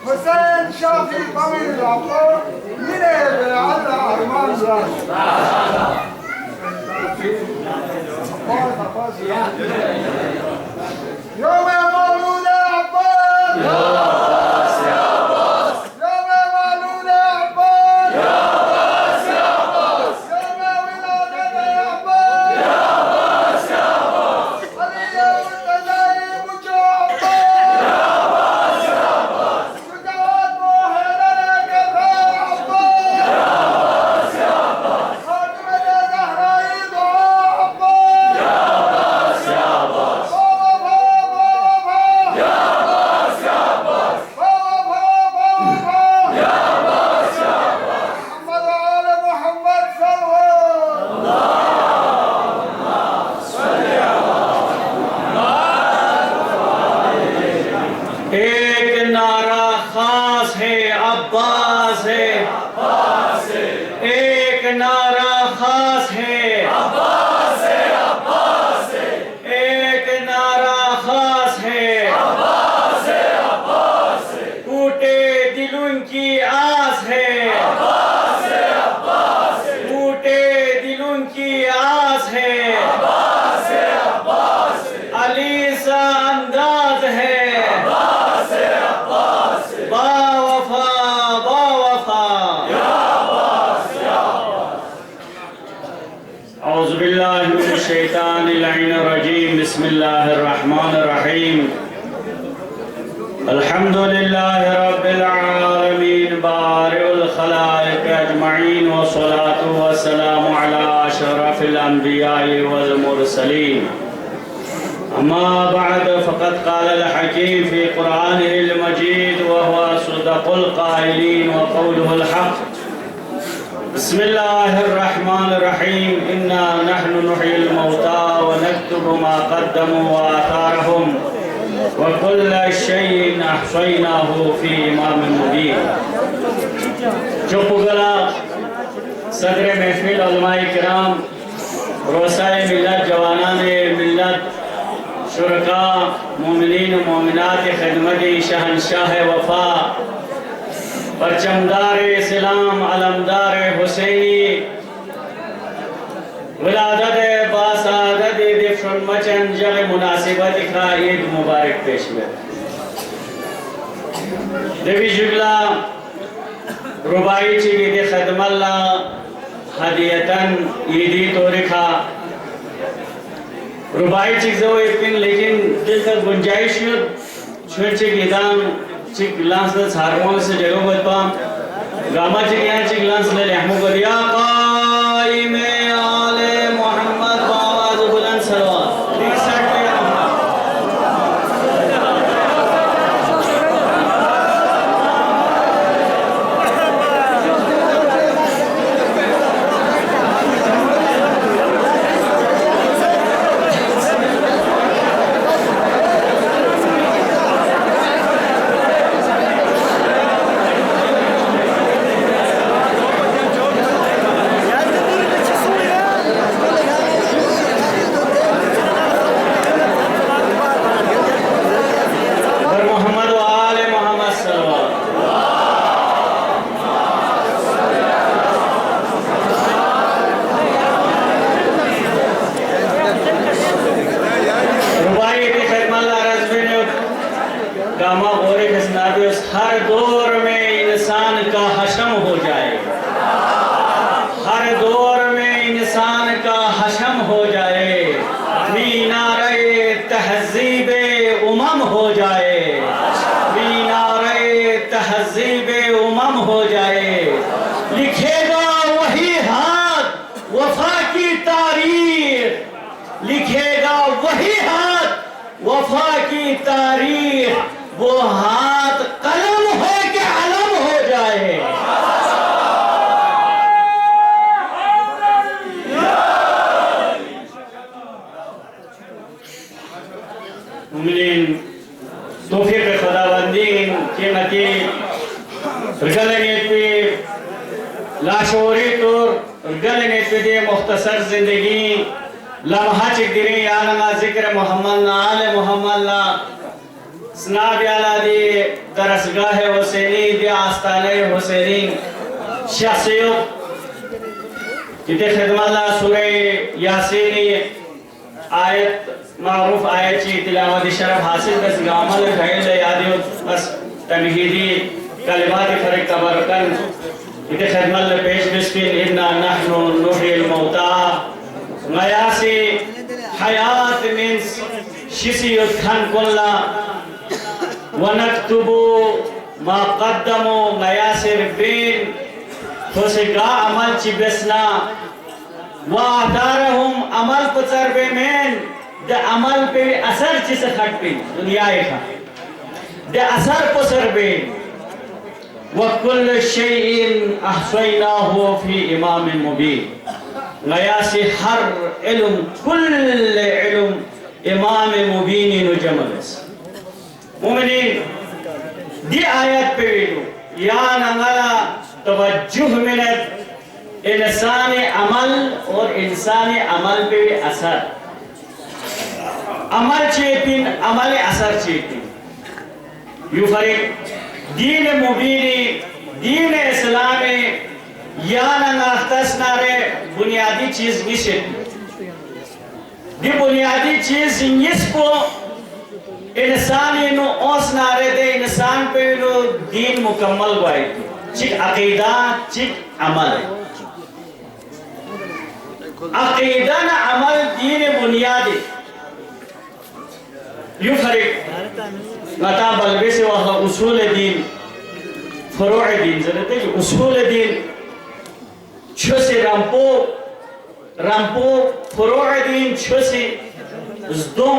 حسين شافي طويل العمر ينال على أرمان يوم يا مولود يا عباس يا عباس يا عباس يوم يا مولود يا عباس يا عباس يا عباس يوم يا ولادة يا عباس يا عباس يا عباس علي وانت جايب وجه عباس يا عباس يا عباس شجاعات موحدة كفاية يا عباس يا عباس يا عباس خاتمة يا زهرة يدعى عباس يا عباس يا عباس بسم الله الرحمن الرحيم الحمد لله رب العالمين بارئ الخلائق أجمعين والصلاة والسلام على أشرف الأنبياء والمرسلين أما بعد فقد قال الحكيم في قرآنه المجيد وهو صدق القائلين وقوله الحق بسم الله الرحمن الرحيم إنا نحن نحيي الموتى ونكتب ما قدموا وآثارهم وكل شيء أحصيناه في إمام مبين. चुपगला सदर महफिल उलमाए किराम रोसाए मिल्लत जवानाने मिल्लत शुरका मोमिनीन मोमिनात खिदमत शहनशाह वफा परचमदार इस्लाम अलमदार हुसैनी विलादत बासादत दिफशन मचन जग मुनासिबत का ईद मुबारक पेश में देवी जुगला रुबाई चीज़ खदमल्ला हदियतन ईदी तोरिखा रुबाई चीज़ों इतनी लेकिन दिल तक गुंजाइश छोटे गिदान चिक लांस द हारमोन से जगह बता गामा चिक यहाँ चिक लांस ले रहमो को दिया काई में आले मोहम्मद बावाज़ बुलंद सलवात हर दौर में इंसान का हशम हो जाए हर दौर में इंसान का हशम हो जाए मीनारे तहज़ीबे उमम हो जाए मीनारे तहज़ीबे उमम हो जाए लिखेगा वही हाथ वफा की तारीख लिखेगा वही हाथ वफा की तारीख वो हाथ कलम हो के अलम हो जाए मुमिनीन तौफीक खुदाबंदीन कीमती गलनेत पे लाशोरी तौर गलनेत पे दे मुख्तसर जिंदगी लम्हा चिक दिरे या लगा जिक्र मोहम्मद ना आले मोहम्मद ना स्नाब्याला दी दरसगाह हुसैनी दी आस्ताने हुसैनी शख्सियत जिते खिदमत सूरह यासीनी आयत मारूफ आयत ची तिलावत शरफ हासिल बस गामल खैल यादियो बस तमहीदी कलिमात फरक तबरकन जिते खिदमत पेश बिस्किन इन्ना नहनु नुहिल मौता मयासी हयात मीन्स शिसियत खान कुल्ला वनक्तुबु मा कद्दमु मयासिर बिन फसगा अमल चिबसना वादारहुम अमल पचर बे मेन द अमल पे असर चिस खट पे दुनिया का द असर पसर बे वकुल शैइन अहसैनाहु फी इमाम मुबीन गया से हर इल्म कुल इल्म इमाम मुबीन जमलस मुमिनीन दी आयत पे या नंगला तवज्जुह मिनत इंसानी अमल और इंसानी अमल पे असर अमल चेपिन अमल असर चेपिन यू फरिक दीन मुबीनी दीन इस्लामी या नंगख्तसनारे बुनियादी चीज निशे दी बुनियादी चीज निस्को इंसानी नो ओसनारे दे इंसान पे नो दीन मुकम्मल हुआ चिक अकीदा चिक अमल अकीदा न अमल दीन बुनियादी यू फरिक नता बलबे से वह उसूल दीन फरोअ दीन जरते उसूल दीन छसे रंपो फरोअ दीन छसे ज़दों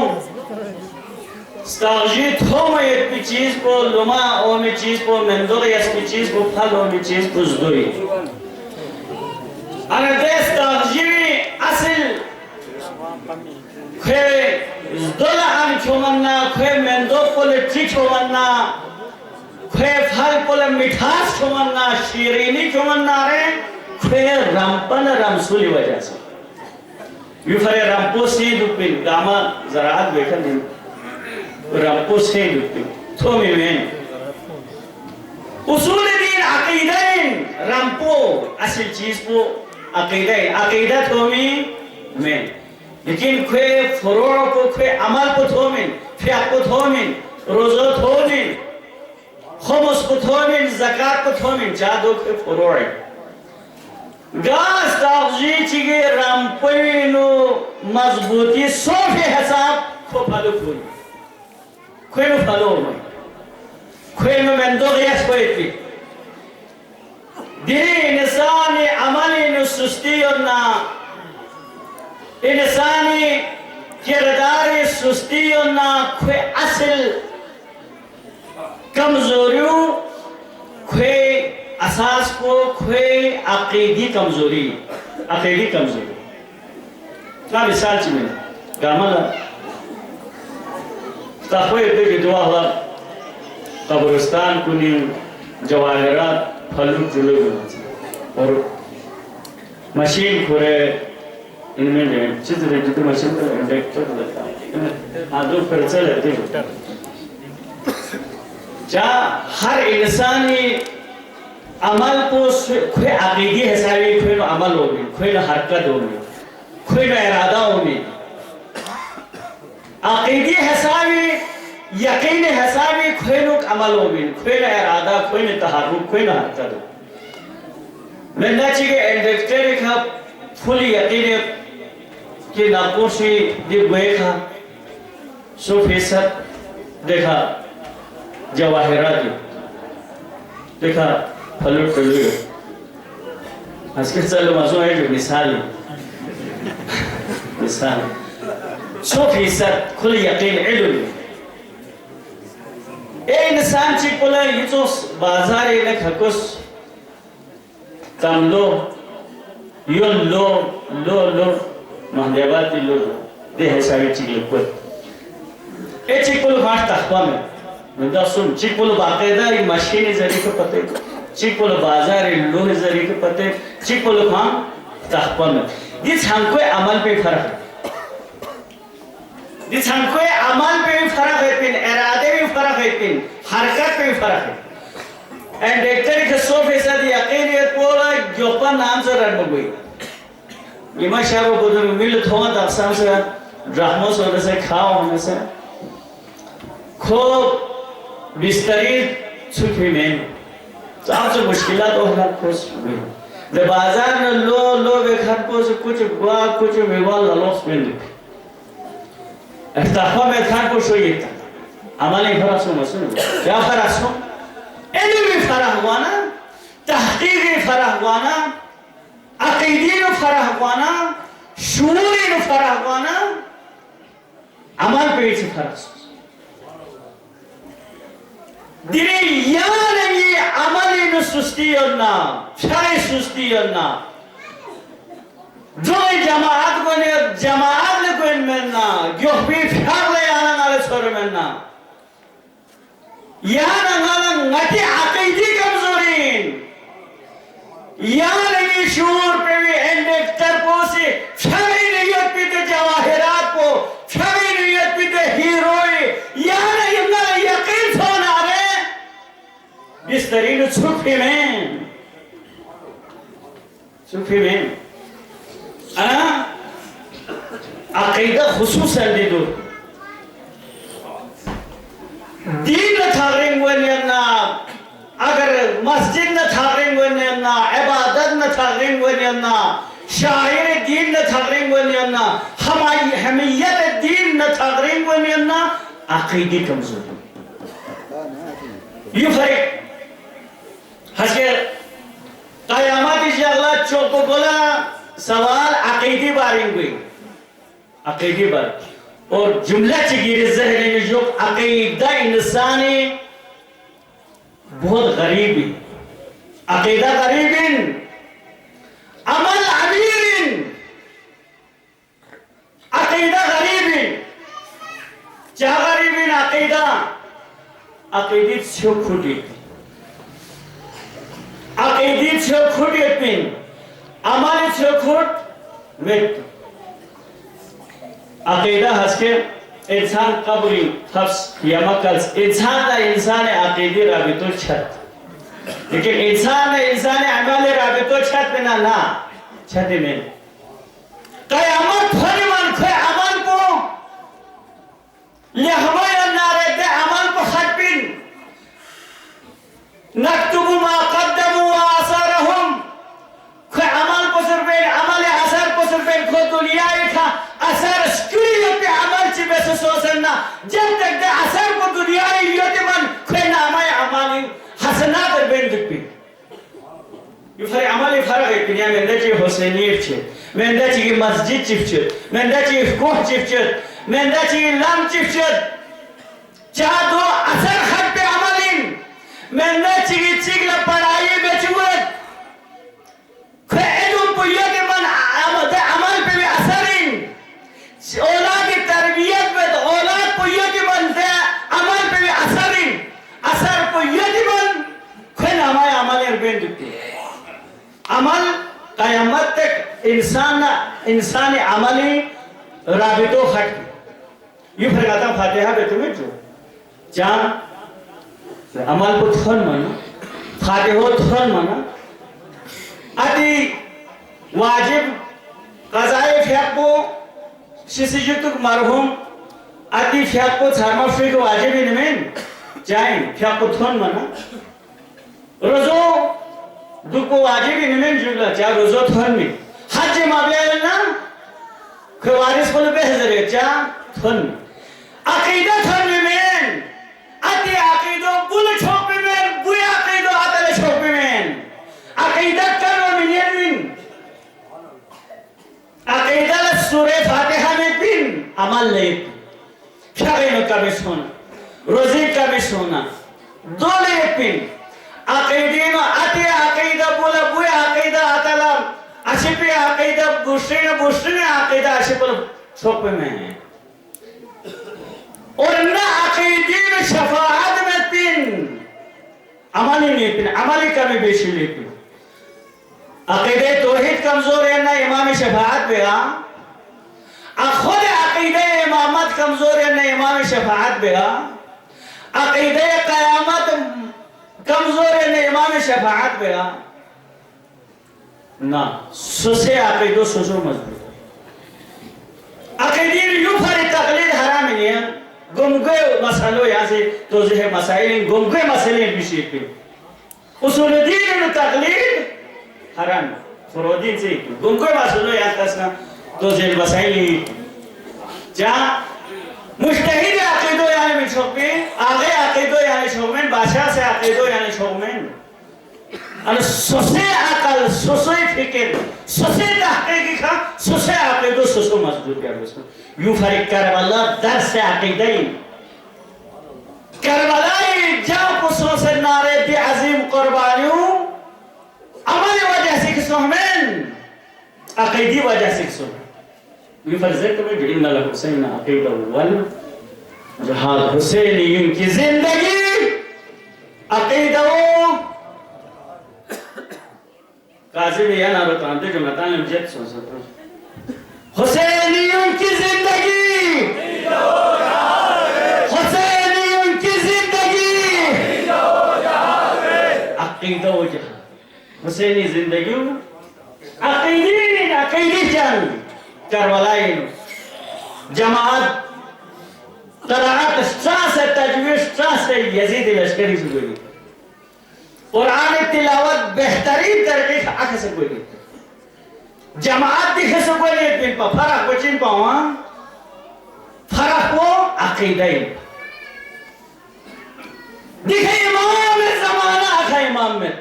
स्ताजी थोमा एक भी चीज को लुमा और में चीज को मंदोरी इस भी चीज को फल और में चीज को ज़दोरी अनदेश स्ताजी असल खे ज़दोला अन चुमन्ना खे मंदो पोले चिक चुमन्ना खे फल पोले मिठास चुमन्ना शीरीनी चुमन्ना रे खे रंपन रमसूली वजह से यू फरे रंपो सी दुपिन गामा ज़राअत बेखन नहीं रंपो से दुपिन थोमी में उसूल दीन अकीदैन रंपो असल चीज को अकीदा थोमी में लेकिन खे फरोअ को खे अमल को थोमिन फिक़ह को थोमिन रोज़ा थोमिन खुमुस को थोमिन ज़कात को थोमिन जादो खे फरोअ गास ताज़ी चिगे रंपइनो मजबूती सोफे हिसाब को फलो कोई कोई नो फलो में कोई नो मंदो गैस कोई थी दिली इंसानी अमली नो सुस्ती और ना इंसानी किरदारी सुस्ती और ना कोई असल कमजोरियों कोई असास को कोई अकीदी कमजोरी ना मिसाल चीज़ गामला ताकोई एक दुआ हुआ कब्रिस्तान कुनी जवाहरात फलू जुले और मशीन खोरे इनमें चीज़ जितने मशीन का इंडेक्टर लगता है आदो पर चले थे जा हर इंसानी अमल को कोई अकीदी हिसाबी कोई न अमल होगी कोई न हरकत होगी कोई न इरादा होगी अकीदी हिसाबी यकीन हिसाबी कोई न अमल होगी कोई न इरादा कोई न तहर्रुक कोई न हरकत हो मैं ना चाहिए इंडस्ट्री का फुल यकीन कि नाकोशी दिख गए था 100% देखा जवाहरात देखा फलूट फलूट हंसके चलो मज़ो है जो मिसाल 100% खुल यकीन इल्म इंसान ची कोला ये तो बाजार ये न खकुस तमलो यो लो महदेबाती लो दे हिसाबी चीज़ को ये चीज़ को फास्ट तख्वा में मैं सुन चिकुल बाकायदा ये मशीनी जरिए को पते चिकुल बाजार लोहे जरिए को पते चिकुल खां तख्वा में ये हमको अमल पे फर्क है ये हमको अमल पे भी फर्क है फिर इरादे भी फर्क है तीन हरकत में फर्क है एंड देखते हैं कि 100% यकीन है पूरा जोपन नाम से रन बगुई ये माशाल्लाह बुद्ध में मिल थोड़ा दक्षांश से ड्रामों से होने से खाओ होने से खूब बिस्तरी छुपी में तो आपसे मुश्किलात हो रहा कुछ भी द बाजार में लो बेकार को से कुछ गुआ कुछ मेवा लॉस में ऐसा में खान को शोई था हमारे फरास में सुनो क्या फरास हो इन्हीं में फराह हुआ ना तहकीकी फराह हुआ ना अकीदी में फराह हुआ ना शूरी में फराह हुआ ना अमल पे से फरास दिने यार ये अमली में सुस्ती और ना शायद सुस्ती और ना जो जमात ले कोई मिलना जो भी फिर ले आना नाले छोड़ मिलना यार नाला नटी अकीदी कमजोरीन यार ये शूर पे भी इंडेक्टर को से छवि नियत पे ते जवाहरात को छवि नियत पे ते हीरोई यार ये ना यकीन सोना रे बिस्तरीन छुपी में अकीदा खुसूसन दे दो दीन न थारेंग वन्यना अगर मस्जिद न थारेंग वन्यना इबादत न थारेंग वन्यना शायर दीन न थारेंग वन्यना हमियत दीन न थारेंग वन्यना अकीदी कमजोर ये फर्क हज़र क़यामत इंशाअल्लाह चौको बोला सवाल अकीदी बारेंगे अकीदी बार और जुमला चिगिर ज़हन में जो अकीदा इंसानी बहुत गरीब है अकीदा गरीबिन अमल अमीरिन अकीदा गरीबिन क्या गरीबिन अकीदा अकीदी छुखुटी अकीदी छुखुटी पिन अमल छुखुट में अकीदा हस्के इंसान कबरी हफ्स या मकल्स इंसान अकीदी राबितो छत लेकिन इंसान अमल राबितो छत में ना छत में क़यामत फरिमान खे अमल को लिहवा नारे दे अमल को खतबिन नक्तुबु मा क़द्दमु व आसारहुम खे अमल को सरबे अमल असर को सरबे खो दुनिया का असर स्क्रीन पे अमल ची बेस सोसना जब तक दे असर को दुनिया योते मन खे नामा अमल हसनात बेन दिपी ये फरे अमल फरक है दुनिया में नची हुसैनियत छे में नची मस्जिद चिफचे में नची कोह चिफचे में नची लाम चिफचे चा दो असर हट पे अमलिन में नची चिगला पढ़ाई बेचुत खे एदुम को योते मन अमल पे भी असरिन औलाद की तरबियत में तो औलाद को योते मन दे अमल पे भी असर को योते मन खे नामा अमल बेन दिपी अमल क़यामत तक इंसान अमली राबितो खट ये फरमाता फातिहा पे तुम्हें जो जान अमल को थन माना फातिहा थन माना अति वाजिब क़ज़ाए फ़िक़ो शिशिजुतुक मरहुम अति फ़िक़ो छारमा फ़िक़ो वाजिब इनमें जाएं फ़िक़ो थन माना रोज़ो दुको वाजिब इनमें जुगला चा रोज़ो थन में हज माबिया ना खवारिस को बेहजरे चा थन अकीदा थन में अति अकीदो बुल छोपे में बुया अकीदो आतले छोपे में अकीदा करो मिन अकीदा सूरह फातिहा में पिन अमल ले शायद का भी सोना रोज़ी का भी सोना दोले पिन अकीदीनो अति अकीदा बोला बुया अकीदा आतला अशिपे अकीदा बुश्री अकीदा अशिपल छोपे में है और ना अकीदीन शफाअत में तीन अमली नहीं तीन अमली का भी बेशी लेकिन अकीदे तौहीद कमजोर है ना इमाम शफाअत बेगा खुद अकीदे इमामत कमजोर है ना इमाम शफाअत बेगा अक़ीदे क़यामत कमजोर है इमाम शफाअत पे ना सुसे अक़ीदो सुसो मजबूत अक़ीदी यूं फरी तकलीद हराम नहीं है गुमगे मसलो यहाँ से तो जो है मसाइल गुमगे मसले विषय पे उसूलुद्दीन तकलीद हराम फरोदीन से गुमगे मसलो यहाँ कसना तो जो मसाइल जा मुश्तहिद अक़ीदो यानी मिशोपे आगे अक़ीदो यानी शोमेन बादशाह से अक़ीदो यानी शोमेन अन सुसे अकल सुसे फिक्र सुसे तहक़ीक़ का सुसे अक़ीदो सुसो मजबूत कर उसको यूं फरीक करबला दर से अक़ीदे करबलाई जा पुसों से नारे दी अजीम कुर्बानियों अमल वजह से किसोमेन अक़ीदी वजह से किसोमेन يفرزك من إن الحسين عقيدة वल जहाद हुसैन की जिंदगी अक़ीदा काज़ी भी याना बताते जो बताने जत सोच हुसैनियों की जिंदगी हुसैनियों की जिंदगी अक़ीदा जहाद हुसैनी जिंदगी अक़ीदी जंग करबलाई जमात तरात से तजवीज़ से यजीद लश्करी से कोई कुरान तिलावत बेहतरीन तरीके से आंख से कोई जमात दिखे से कोई नहीं पर फर्क बचिन पावा फर्क वो अक़ीदा दिखे इमाम ज़माना आखा इमाम में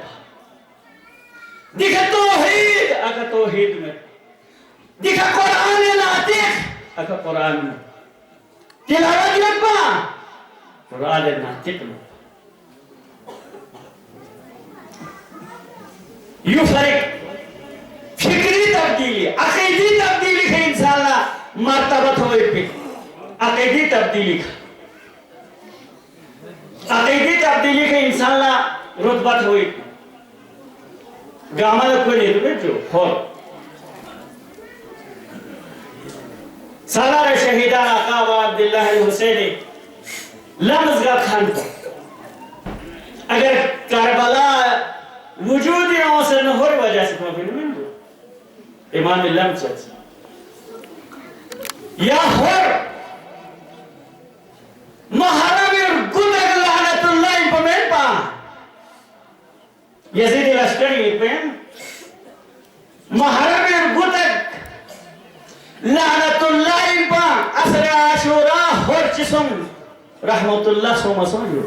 दिखे तौहीद में दिखा कुरान नातिक अका कुरान तिलावत लपा कुरान नातिक यूं फर्क फिक्री तब्दीली अक़ीदी तब्दीली के इंसान ला मर्तबत होए पे अक़ीदी तब्दीली के इंसान ला रुतबत होए गामल को नहीं तो जो हो सालार शहीदा आका व अब्दुल्लाह हुसैनी लम्ज़ का खान को अगर करबला वजूद यहाँ से न हो वजह से माफी नहीं मिल इमाम लम्ज़ या हर महरम गुदग लानतुल्लाह पे पा यजीद लश्करी पे महरम गुदग लानतुल्लाह पा असर आशूरा हर चिसम रहमतुल्लाह सोमसो जो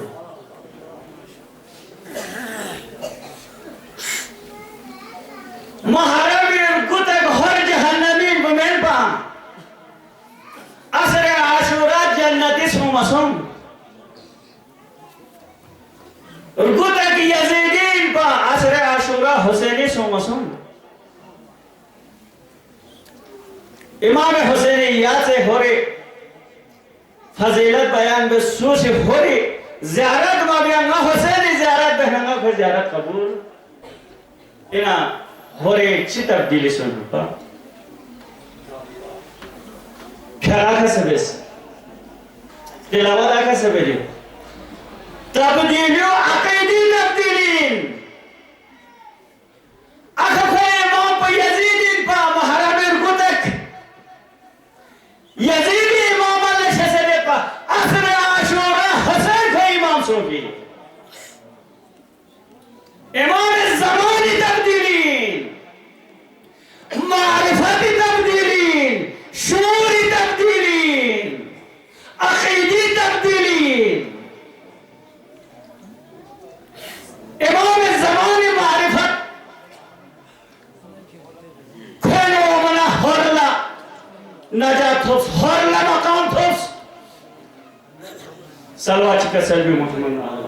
महरम गुतक हर जहन्नमी बमेन पा असर आशूरा जन्नती सोमसम गुतक यजीदीन पा असर आशूरा हुसैनी सोमसम इमाम हुसैनी याद से हो रहे फजीलत बयान में सू से हो रही ज़ियारत माबिया ना हुसैनी ज़ियारत बहना फिर ज़ियारत कबूल इना हो रहे अच्छी तब्दीली सुन पा ख्याल का सबेस तिलावत का सबेरी तब्दीलियों अक़ीदी तब्दीलीन अखफ़े इमाम पर यजीद पा महरम गुतक यजीद इमाम अल-शसरे पा असर आशूरा हुसैन थे इमाम सोफी इमाम ज़मानी तब्दीलीन मारिफती तब्दीलीन शूरी तब्दीलीन अक़ीदी तब्दीलीन इमाम ज़मानी मारिफत खोलो मना हरला नजात हो हरला मकाम हो सलवात का सल्लु मोहम्मद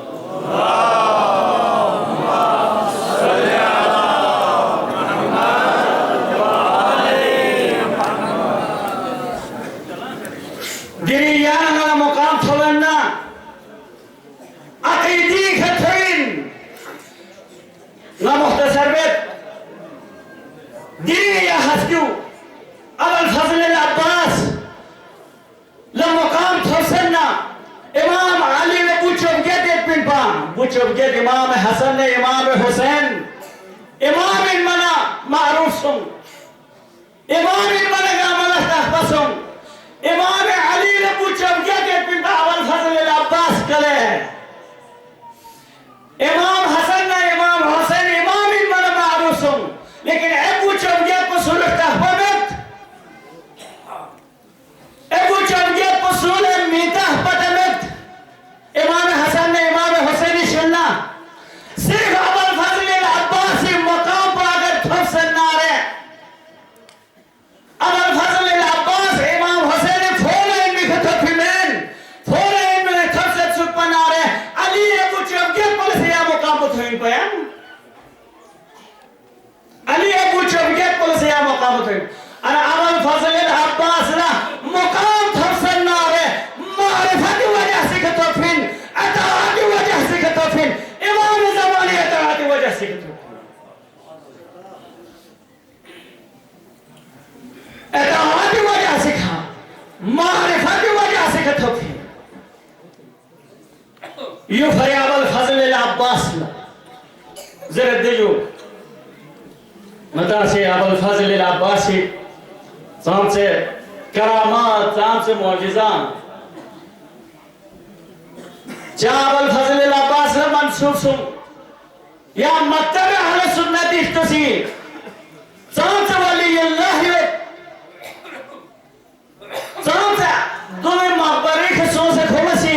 गिरियाना मकाम थोलना अक़ीदी खतरीन ना मुख्तसर बेत गिरिया हस्क्यू अबुल फजल अब्बास ला मकाम थोसना इमाम अली ने पूछो चुबके इमाम हसन ने इमाम हुसैन इमाम इन मना मारूफ सुन इमाम इन मना गामला तहफसुम इमाम अली ने चुबके के पिता अबुल फजल अल अब्बास कले इमाम हसन ने इमाम हुसैन इमाम इन मना मारूफ सुन लेकिन अबू चुबके को सुलह तहफमत अबू चुबके को सुलह मीता पतमत इमाम हसन ने इमाम हुसैन सुनना सिर्फ अबुल फजल अल अब्बास मकाम पर अगर थफसन ना रहे अबुल फजल अल अब्बास इमाम हुसैन फोले में खतफिमेन फोले में थफसत सुपना रहे अली अबू चुबके पर से या मकाम पर थोइन पयन अली अबू चुबके पर से या मकाम पर थोइन और अबुल फजल अल अब्बास ना मकाम थफसन ना रहे मारिफत की वजह से खतफिन अताअत की वजह से खतफिन इमाम ज़मानी अताअत की वजह से खतफिन अताअत की वजह से खा मारिफत की वजह से खतफिन यू फरियाबल फजल अल अब्बास जरा देखो मता से अबुल फजल अल अब्बास शाम से करामात शाम से मौजिज़ा अबुल फजल अल अब्बास ने मंसूब सुन या मक्तब अहले सुन्नत इख्तसी शाम से वली अल्लाह शाम से दुमे मकबरे के सो से खुमसी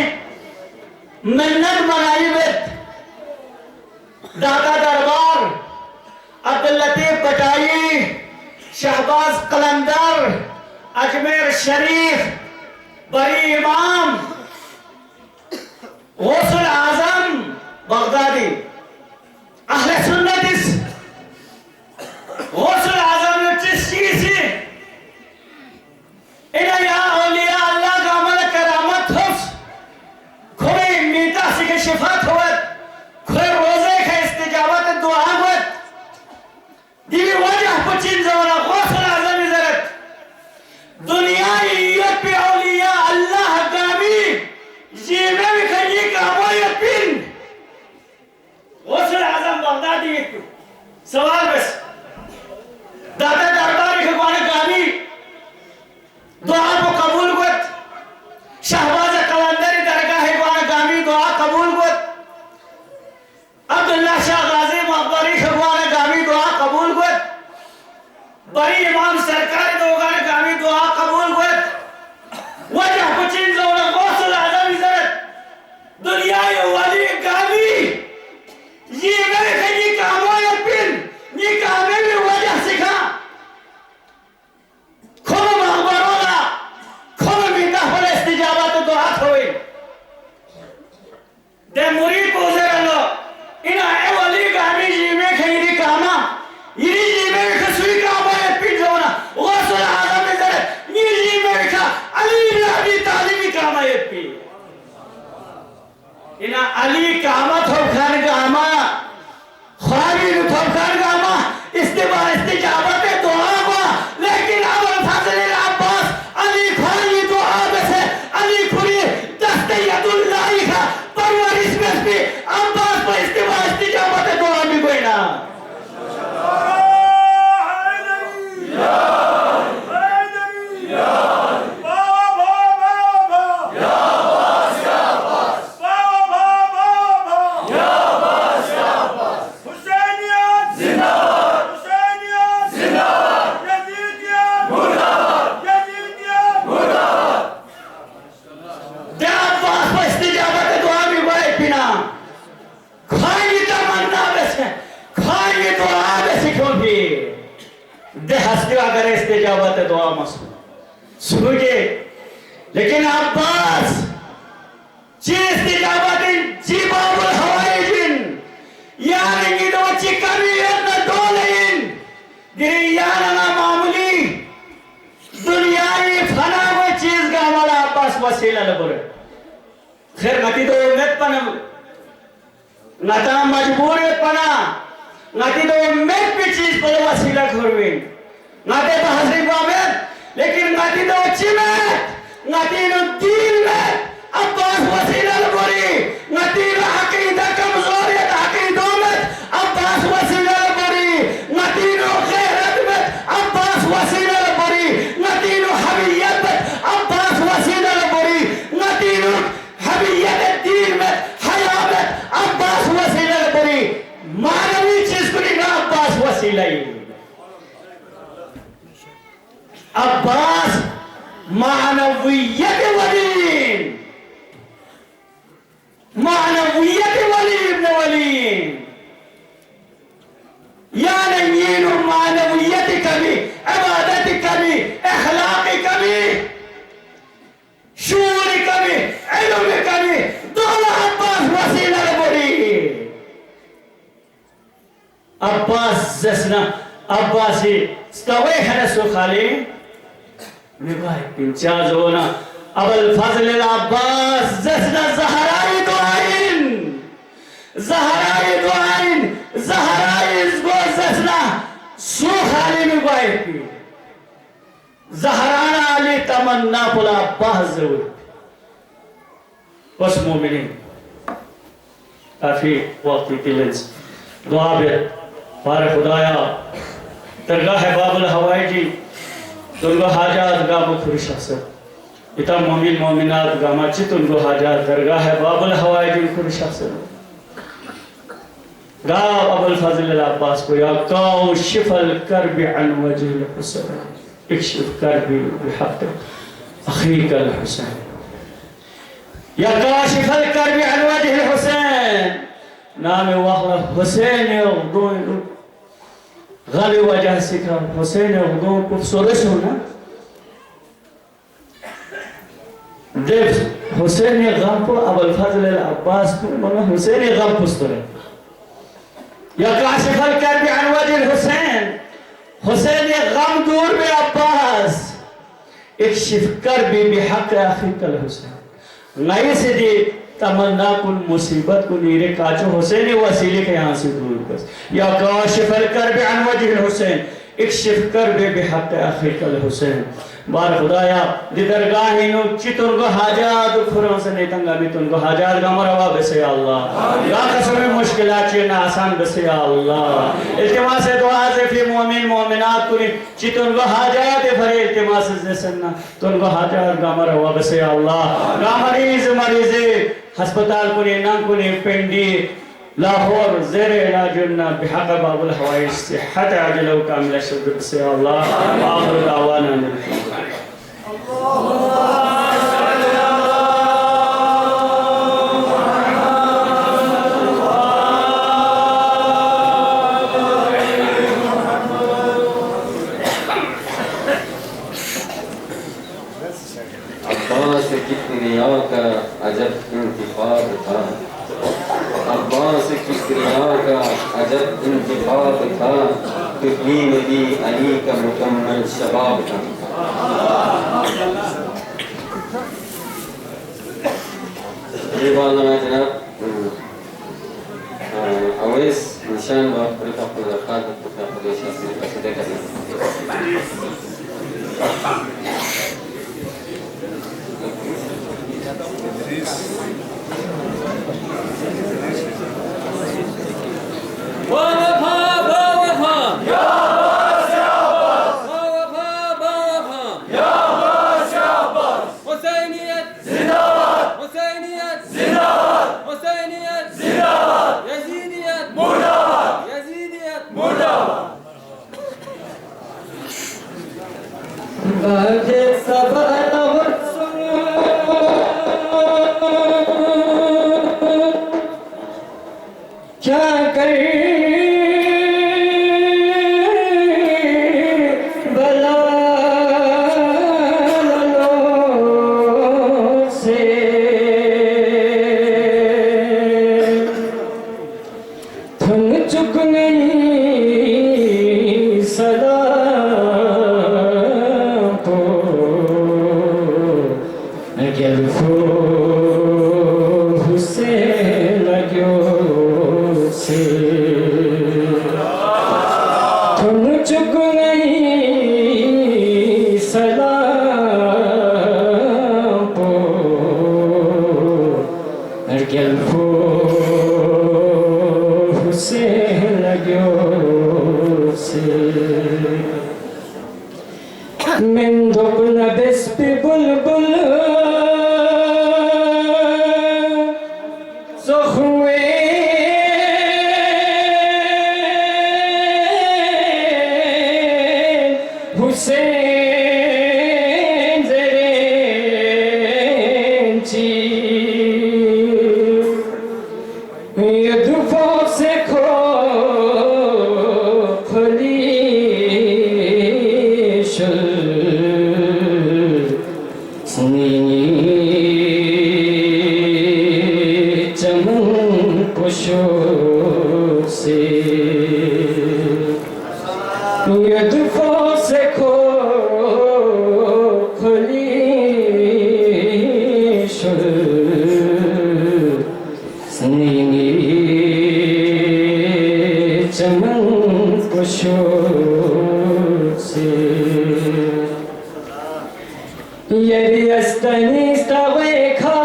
मिन्नत मनाई वेत दादा दरबार अब्दुल लतीफ बटाई शहबाज कलंदर अजमेर शरीफ बरी इमाम गौसुल आजम बगदादी अहले सुन्नत इस गौसुल आजम ने चिश्ती से इन्हें या औलिया अल्लाह का अमल करामत हुस खुले मीता से के शिफात हुवत खुले रोजे के इस्तिजाबत दुआ हुवत दिवी वजह पुचिन जवरा गौसुल आजम इजरत दुनिया इयत पे औलिया अल्लाह गामी जीवे में खजी कामो यकीन गौसुल आजम बगदादी सवाल बस दादा दरबार के गाने गामी दुआ को कबूल गुत शहबाज कलंदरी दरगाह गाने गामी दुआ कबूल गुत अब्दुल्ला शाह गाजी मकबरी के गाने गामी दुआ कबूल गुत बड़ी इमाम सरकारी दो गाने गामी दुआ कबूल गुत वजह पुचिन जोड़ा गौसुल आजम इजरत दुनिया ये वाली गामी ये मेरे खजी कामो यकीन ये कामे में वजह सिखा खुद मकबरोला खुद मीता होले इस्तिजाबत दुआ होई दे मुरीद को जरलो इना ए वाली गामी ये में खजी कामा ये में खसुई कामो यकीन जोना गौसुल आजम इजरत ये में खा अली ने अभी तालिबी कामा यकीन इना अली कामत हो खान गामा ख्वाबी थोप खान गामा इस्तिजाबत दुआ को लेकिन अबुल फजल अल अब्बास अली खानी दुआ से अली खुरी दस्ते यदुल्लाह का परवरिश में भी अब्बास पर इस्तिजाबत दुआ भी कोई ना इस्तिजाबत दुआ मसू सुनोगे लेकिन अब्बास ची इस्तिजाबत जी बाबुल हवाइजिन यानी कि दो चिकनियत न डोलेइन गिरियाना ना मामूली दुनियाई फना वो चीज का हमारा अब्बास वसीला लबरे खैर नती तो उम्मीद पना नता मजबूरियत पना नती तो उम्मीद पे चीज पर वसीला खोरवीन नाते बहसी बामें लेकिन नाती तो अच्छी में नाती नो दीन में अब्बास वसीला लबरी नाती नो अकीदा कमजोर वसीला अब्बास मानवियत वली इब्न वली यानी ये मानवियत कभी इबादत कभी अखलाक कभी शूर कभी इल्म कभी दोनों अब्बास वसीला बड़ी Abbas जसना Abbasi stawai hana sukhali निभाए पिंचा जोना अबल फजल अब्बास जसना ज़हराई दुआइन इसको जसना सुखाली निभाए पी ज़हराना अली तमन्ना पुला अब्बास जरूर बस मोमिनीन काफी वक्त तिलंस दुआ बे पार खुदाया दरगाह बाबुल हवाई जी तुनको हाजात गाबो खुश अक्सर इता मोमिन मोमिनात गामाची तुनको हाजात दरगाह बाबुल हवाई जी खुश अक्सर गा अबुल फजल अब्बास को या काउ शिफल करब अन वजह हुसैन इक्शिफ करबी बिहक अखीक अल हुसैन या काशिफल करब अन वजह हुसैन नाम वाहला हुसैन दोन गाली वजह सिखा हुसैन उदों को सोरेश होना देव हुसैन गम को अबुल फजल अब्बास को मगर हुसैन गम पुस्तरे या काशिफल करब अन वजह हुसैन गम दूर में अब्बास इक्शिफ करबी बिहक अखीकल हुसैन नई से दी तमन्ना कुल मुसीबत को नीरे काचो हुसैन वसीले के यहाँ से दूर बस या काशिफल करब अन वजह हुसैन इक्शिफ करब बिहक अखीकल हुसैन बार खुदाया दरगाह नो चितुनको हाजात खुरों से नहीं तंगा भी तुनको हाजात गमरवा बसे अल्लाह या कसम मुश्किलात चेना आसान बसे अल्लाह इल्तिमास दुआ से फी मोमिन मोमिनात कुनी चितुनको हाजात फरे इल्तिमास से सन्ना तुनको हाजात गमरवा बसे अल्लाह मरीज़े अस्पताल कुनी ना कुनी पिंडी लाहौर ज़ेरे इलाजुन्ना बिहक बाबुल हवाई सिहत आजिल व कामिल शुक्र से अल्लाह आखिर दावाना अब्बास की क्रिया का अजब इंतिखाब था अब्बास की क्रिया का अजब इंतिखाब था तो नबी अली का मुकम्मल शबाब था ये वाला जनाब अवैस निशान बाप पर का ज़कात का प्रदेश से कसदे करना क्या करे बला से थम चुक नहीं सदा को गलफो हुसैन लगो से तुम चुक नहीं सलाम को गलफो हुसैन लगो खुशू से ये दुखों से खो खुली शुर सनीनी चमन खुशू से यदि अस्तनी स्तवे खा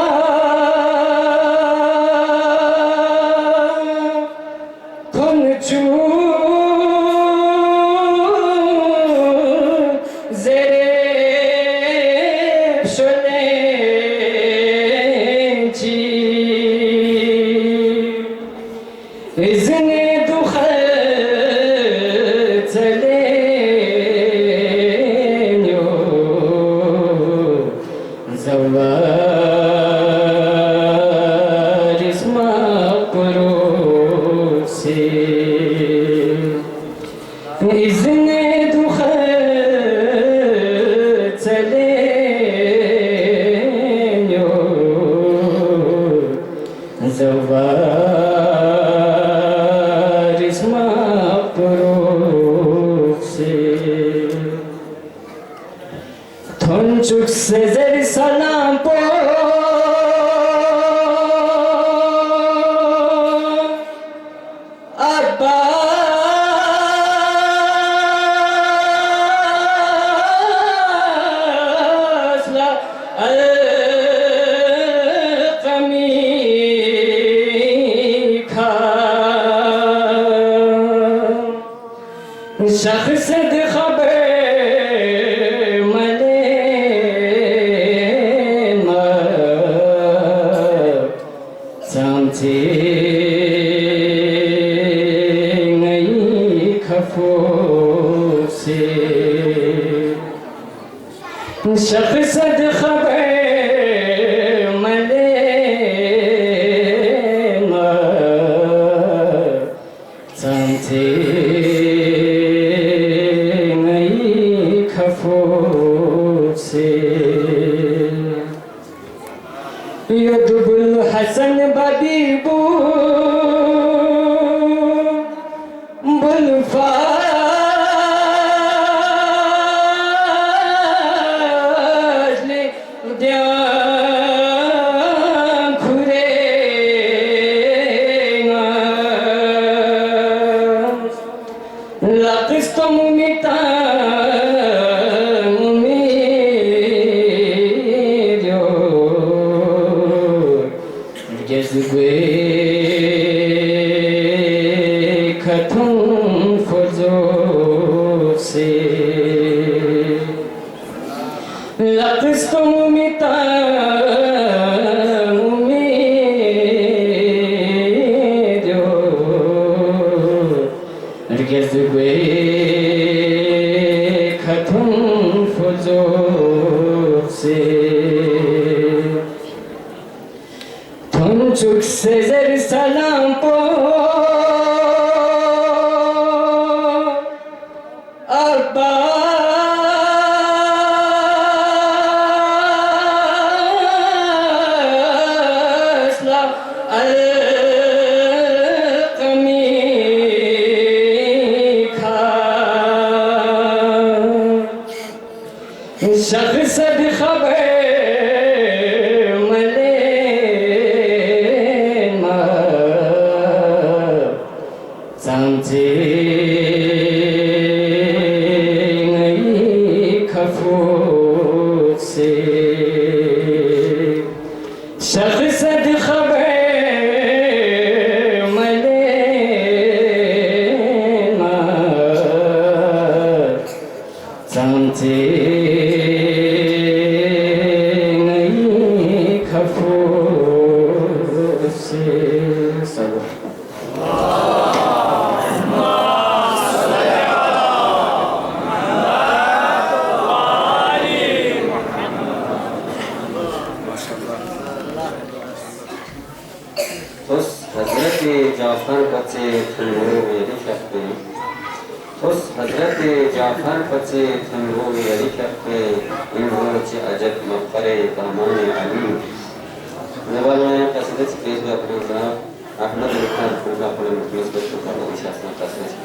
Ahmad Ali Khan Kurga Pune Mukmis Bashir Khan Ishasna Tasnesh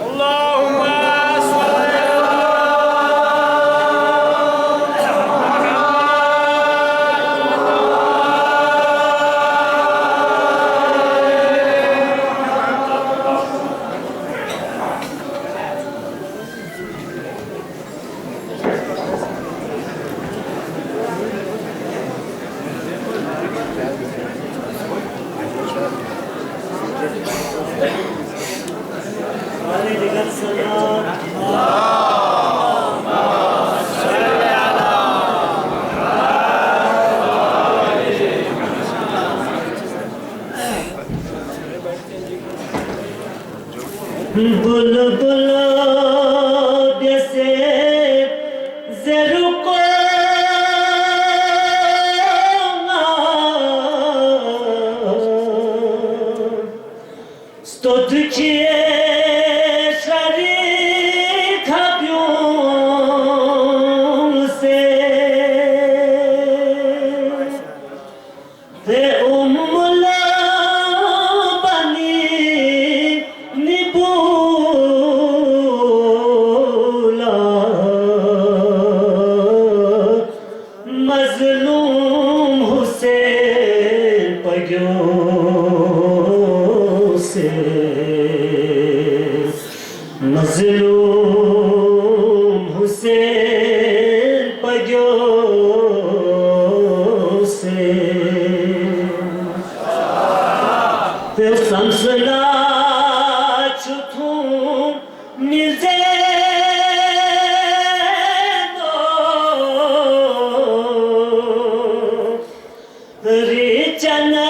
Allahumma salli बुलबुल जैसे ज़रूर को sto tuđe šari kabjom se te umla bani ni bula mazlum Hussein pagyo मज़लूम Hussain पजो से फिर संसला छुथूं मिलते दो रिचना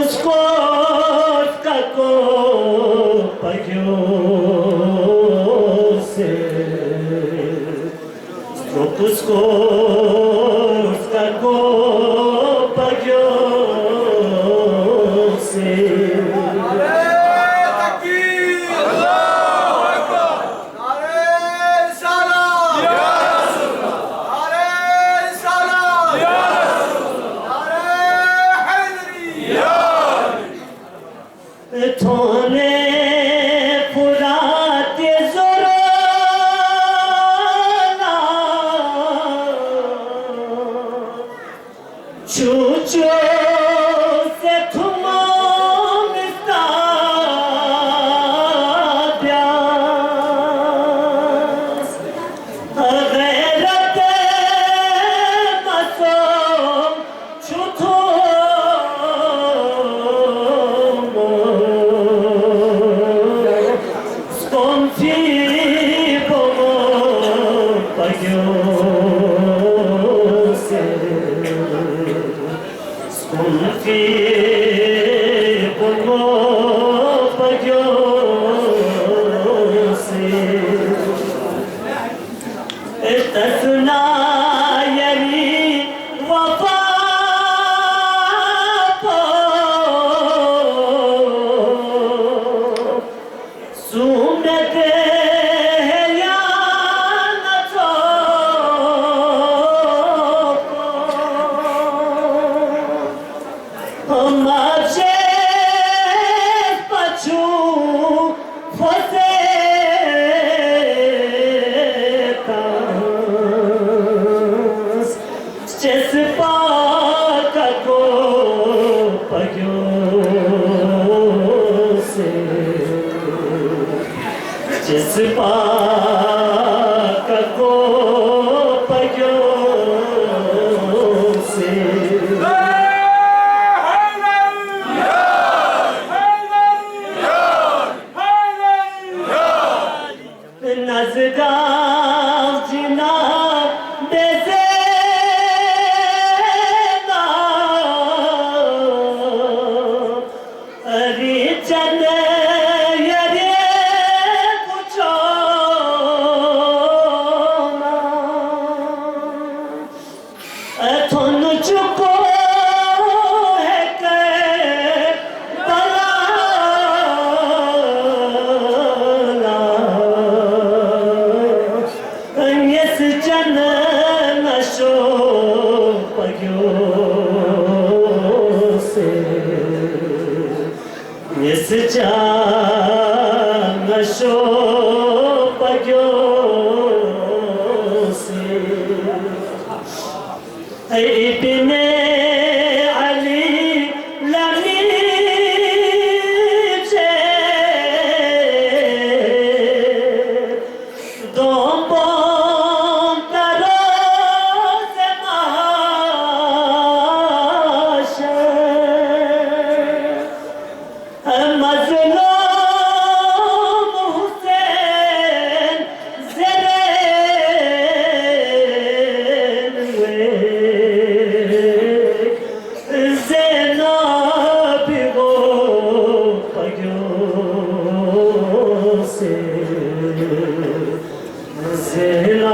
Kuskus kako pagyose Kuskus kako pagyose Tone purate zorona Chucho se tumam istabias Ghairate masom chuto Zela